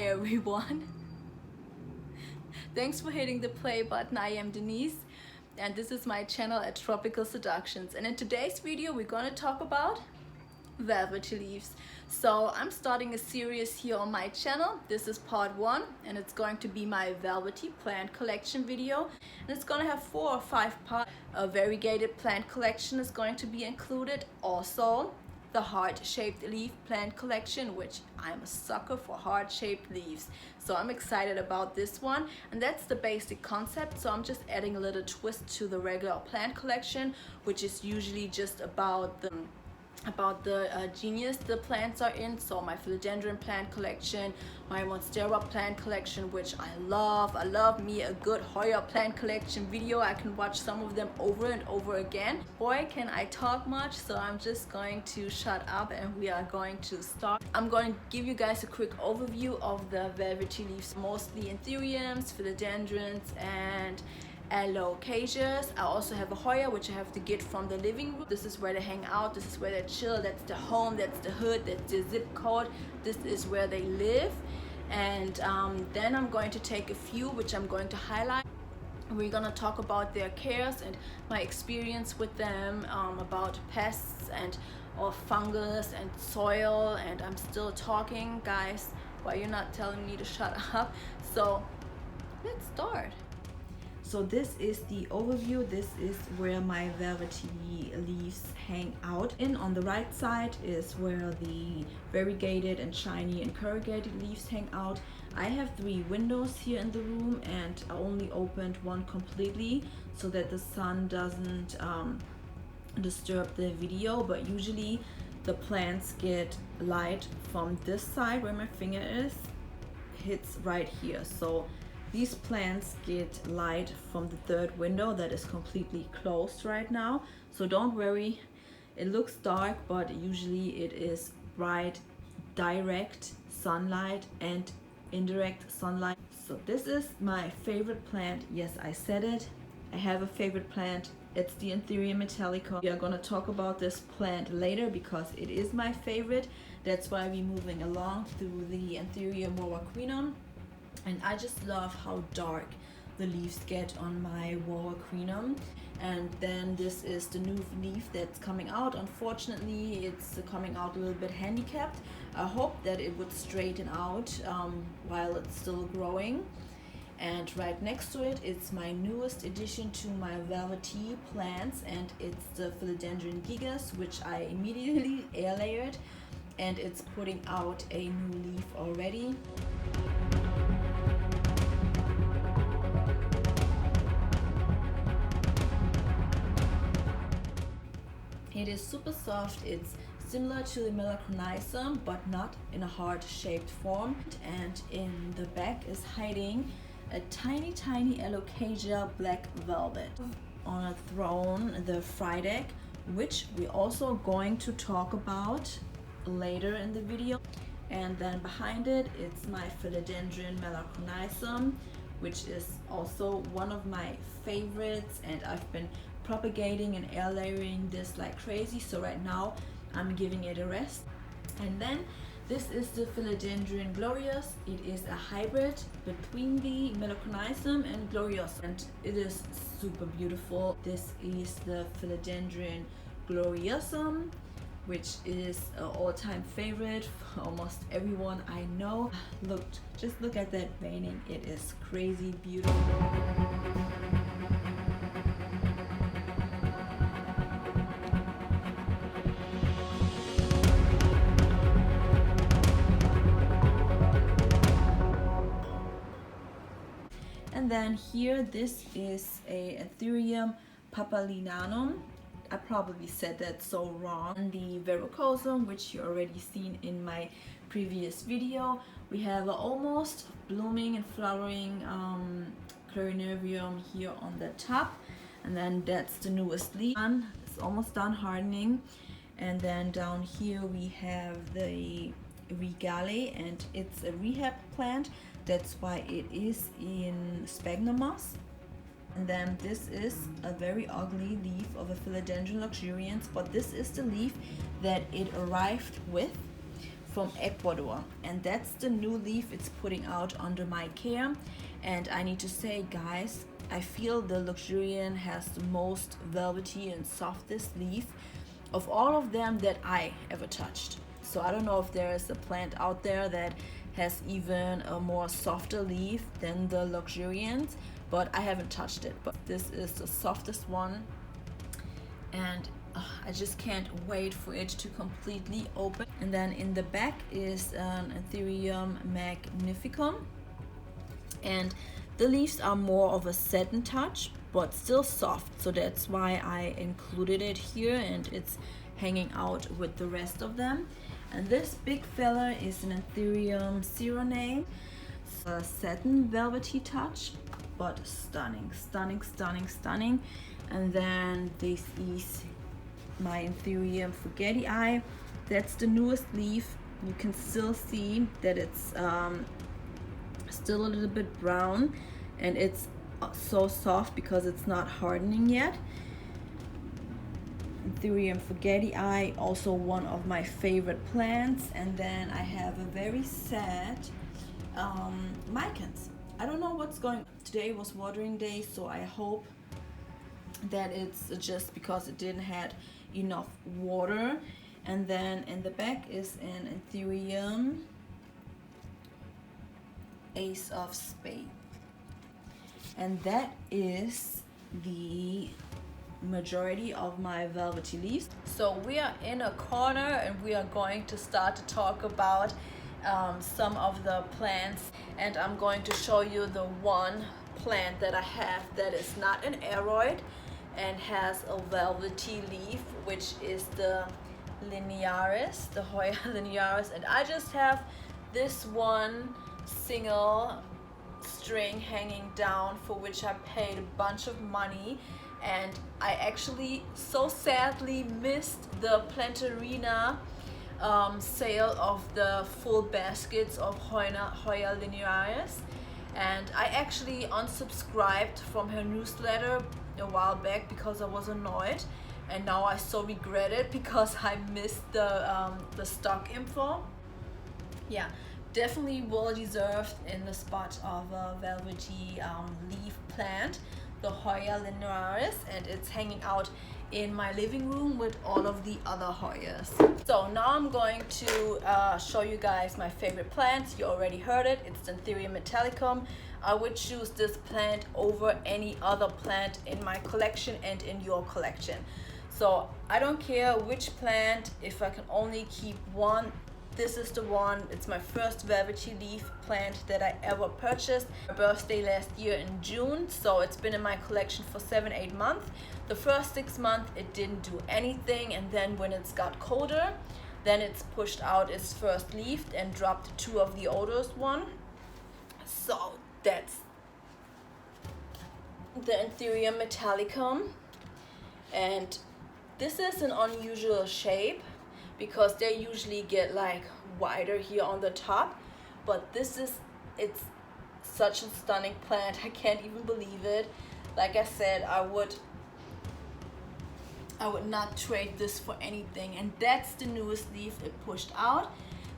Hi everyone. Thanks for hitting the play button. I am Denise and this is my channel at Tropical Seductions, and in today's video we're going to talk about velvety leaves. So I'm starting a series here on my channel. This is part 1 and it's going to be my velvety plant collection video, and it's going to have 4 or 5 parts. A variegated plant collection is going to be included, also the heart-shaped leaf plant collection, which I'm a sucker for heart-shaped leaves, so I'm excited about this one. And that's the basic concept, so I'm just adding a little twist to the regular plant collection, which is usually just about the genus the plants are in. So my philodendron plant collection, my monstera plant collection, which I love me a good Hoya plant collection video. I can watch some of them over and over again. Boy, can I talk much, so I'm just going to shut up and we are going to start. I'm going to give you guys a quick overview of the velvety leaves, mostly anthuriums, philodendrons and Alocasias. I also have a Hoya, which I have to get from the living room. This is where they hang out, this is where they chill, that's the home, that's the hood, that's the zip code, this is where they live. And then I'm going to take a few which I'm going to highlight. We're gonna talk about their cares and my experience with them, about pests and or fungus and soil, and I'm still talking, guys. Why you're not telling me to shut up? So let's start. So this is the overview. This is where my velvety leaves hang out. And on the right side is where the variegated and shiny and corrugated leaves hang out. I have 3 windows here in the room, and I only opened one completely so that the sun doesn't disturb the video. But usually the plants get light from this side where my finger is, hits right here. So these plants get light from the 3rd window that is completely closed right now. So don't worry, it looks dark, but usually it is bright, direct sunlight and indirect sunlight. So this is my favorite plant. Yes, I said it. I have a favorite plant. It's the Anthurium metallica. We are gonna talk about this plant later because it is my favorite. That's why we're moving along through the Anthurium moraquinum. And I just love how dark the leaves get on my moraquinum. And then this is the new leaf that's coming out. Unfortunately, it's coming out a little bit handicapped. I hope that it would straighten out while it's still growing. And right next to it, it's my newest addition to my velvety plants, and it's the philodendron gigas, which I immediately air layered, and it's putting out a new leaf already. It is super soft. It's similar to the Melachronisum, but not in a heart-shaped form. And in the back is hiding a tiny Alocasia black velvet. On a throne, the Friedeck, which we're also going to talk about later in the video. And then behind it, it's my philodendron Melachronisum, which is also one of my favorites, and I've been propagating and air layering this like crazy, so right now I'm giving it a rest. And then this is the philodendron glorious. It is a hybrid between the Melachronisum and glorious, and it is super beautiful. This is the philodendron gloriosum, which is an all-time favorite for almost everyone I know. Just look at that veining. It is crazy beautiful. And then here, this is a Anthurium papalinanum. I probably said that so wrong. And the verrucosum, which you already seen in my previous video. We have an almost blooming and flowering clarinervium here on the top. And then that's the newest leaf. It's almost done hardening. And then down here we have the regale, and it's a rehab plant. That's why it is in sphagnum moss. And then this is a very ugly leaf of a philodendron luxurians, but this is the leaf that it arrived with from Ecuador, and that's the new leaf it's putting out under my care. And I need to say, guys, I feel the Luxurian has the most velvety and softest leaf of all of them that I ever touched. So I don't know if there is a plant out there that has even a more softer leaf than the Luxurians, but I haven't touched it. But this is the softest one, and I just can't wait for it to completely open. And then in the back is an Ethereum magnificum, and the leaves are more of a satin touch but still soft, so that's why I included it here, and it's hanging out with the rest of them. And this big fella is an Ethereum Cyrenaic, a satin velvety touch, but stunning, stunning, stunning, stunning. And then this is my Ethereum Forgetty Eye. That's the newest leaf. You can still see that it's still a little bit brown, and it's so soft because it's not hardening yet. Ethereum Forgetty Eye, also one of my favorite plants. And then I have a very sad Micans. I don't know what's going on. Today was watering day, so I hope that it's just because it didn't have enough water. And then in the back is an Ethereum Ace of Spades, and that is the majority of my velvety leaves. So we are in a corner and we are going to start to talk about some of the plants, and I'm going to show you the one plant that I have that is not an aroid and has a velvety leaf, which is the linearis, the Hoya linearis. And I just have this one single string hanging down, for which I paid a bunch of money, and I actually so sadly missed the Plantarina sale of the full baskets of Hoya linearis, and I actually unsubscribed from her newsletter a while back because I was annoyed, and now I so regret it because I missed the stock info. Yeah, definitely well deserved in the spot of a velvety leaf plant, the Hoya linearis, and it's hanging out in my living room with all of the other Hoyas. So now I'm going to show you guys my favorite plants. You already heard it, it's Ethereum metallicum. I would choose this plant over any other plant in my collection and in your collection. So I don't care which plant, if I can only keep one, this is the one. It's my first velvety leaf plant that I ever purchased. My birthday last year in June, so it's been in my collection for 7-8 months. The first 6 months it didn't do anything, and then when it's got colder, then it's pushed out its first leaf and dropped 2 of the oldest one. So that's the Ethereum metallicum, and this is an unusual shape because they usually get like wider here on the top, but this is, it's such a stunning plant. I can't even believe it. Like I said, I would not trade this for anything. And that's the newest leaf it pushed out.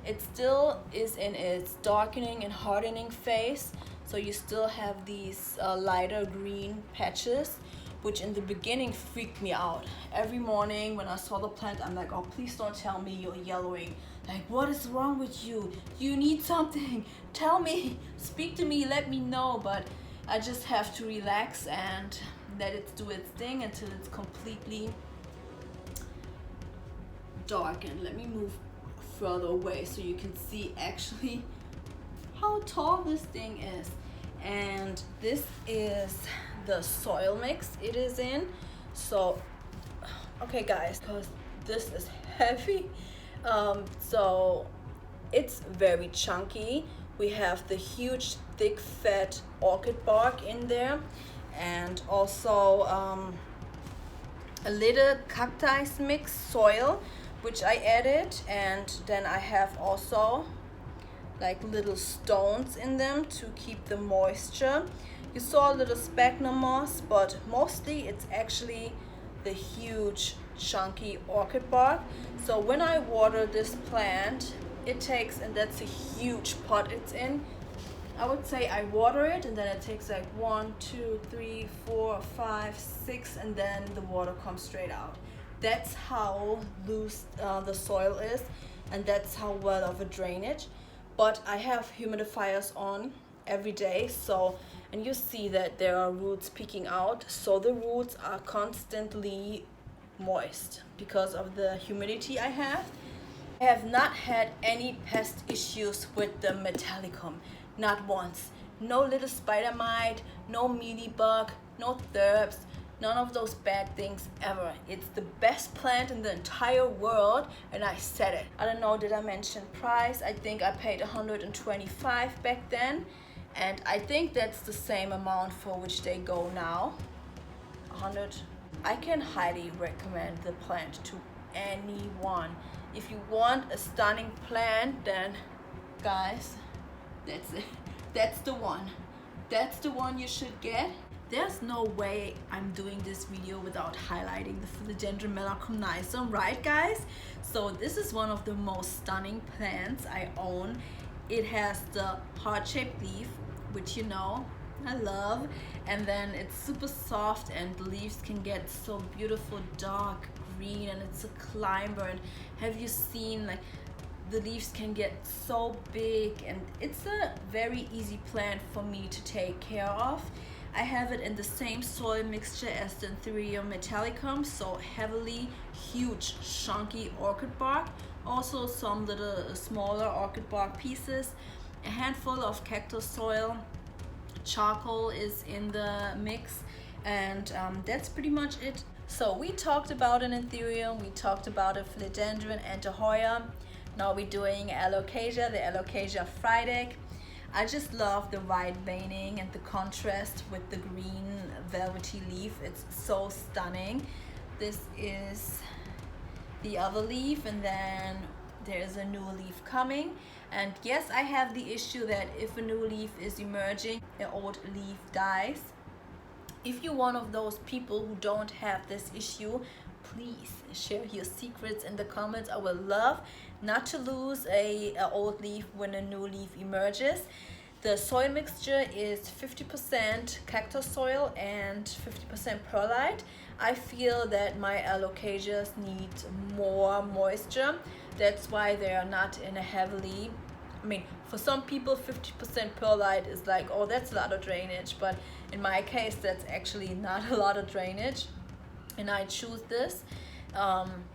It still is in its darkening and hardening phase, so you still have these lighter green patches, which in the beginning freaked me out. Every morning when I saw the plant, I'm like, oh, please don't tell me you're yellowing. Like, what is wrong with you? You need something. Tell me, speak to me, let me know. But I just have to relax and let it do its thing until it's completely darkened. Let me move further away so you can see actually how tall this thing is. And this is the soil mix it is in. So okay guys, because this is heavy, so it's very chunky. We have the huge thick fat orchid bark in there, and also a little cacti mix soil which I added, and then I have also like little stones in them to keep the moisture. You saw a little sphagnum moss, but mostly it's actually the huge chunky orchid bark. So when I water this plant, it takes, and that's a huge pot it's in. I would say I water it, and then it takes like 1, 2, 3, 4, 5, 6, and then the water comes straight out. That's how loose the soil is, and that's how well of a drainage. But I have humidifiers on every day, so, and you see that there are roots peeking out, so the roots are constantly moist because of the humidity I have. I have not had any pest issues with the Metallicum, not once. No little spider mite, no mealybug, no thrips, none of those bad things ever. It's the best plant in the entire world, and I said it. I don't know, did I mention price? I think I paid 125 back then, and I think that's the same amount for which they go now. 100. I can highly recommend the plant to anyone. If you want a stunning plant, then guys, that's it. That's the one. That's the one you should get. There's no way I'm doing this video without highlighting the Philodendron melancomnium, right guys? So this is one of the most stunning plants I own. It has the heart-shaped leaf, which you know I love, and then it's super soft, and the leaves can get so beautiful dark green, and it's a climber. And have you seen, like, the leaves can get so big, and it's a very easy plant for me to take care of. I have it in the same soil mixture as the Anthurium metallicum, so heavily huge chunky orchid bark, also some little smaller orchid bark pieces, a handful of cactus soil, charcoal is in the mix, and that's pretty much it. So we talked about an Anthurium, we talked about a Philodendron and a Hoya. Now we're doing Alocasia, the Alocasia Friedek. I just love the white veining and the contrast with the green velvety leaf. It's so stunning. This is the other leaf, and then there's a new leaf coming. And yes, I have the issue that if a new leaf is emerging, the old leaf dies. If you're one of those people who don't have this issue, please share your secrets in the comments. I would love not to lose a old leaf when a new leaf emerges. The soil mixture is 50% cactus soil and 50% perlite. I feel that my Alocasias need more moisture. That's why they are not in a heavily, I mean, for some people 50% perlite is like, oh, that's a lot of drainage, but in my case that's actually not a lot of drainage, and I choose this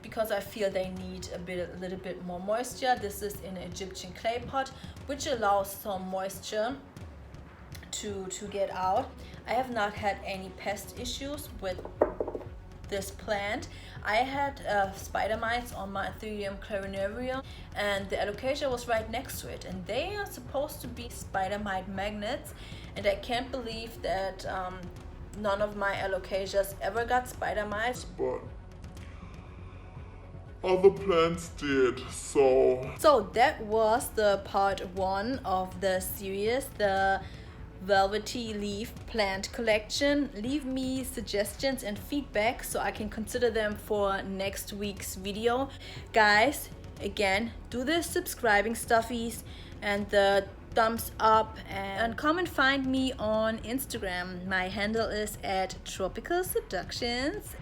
because I feel they need a little bit more moisture. This is in an Egyptian clay pot, which allows some moisture to get out. I have not had any pest issues with this plant. I had spider mites on my Anthurium clarinarium, and the Alocasia was right next to it, and they are supposed to be spider mite magnets, and I can't believe that none of my Alocasias ever got spider mites, but other plants did. So that was the part 1 of the series, the Velvety leaf plant collection. Leave me suggestions and feedback so I can consider them for next week's video. Guys, again, do the subscribing stuffies and the thumbs up, and come and find me on Instagram. My handle is @tropicalseductions.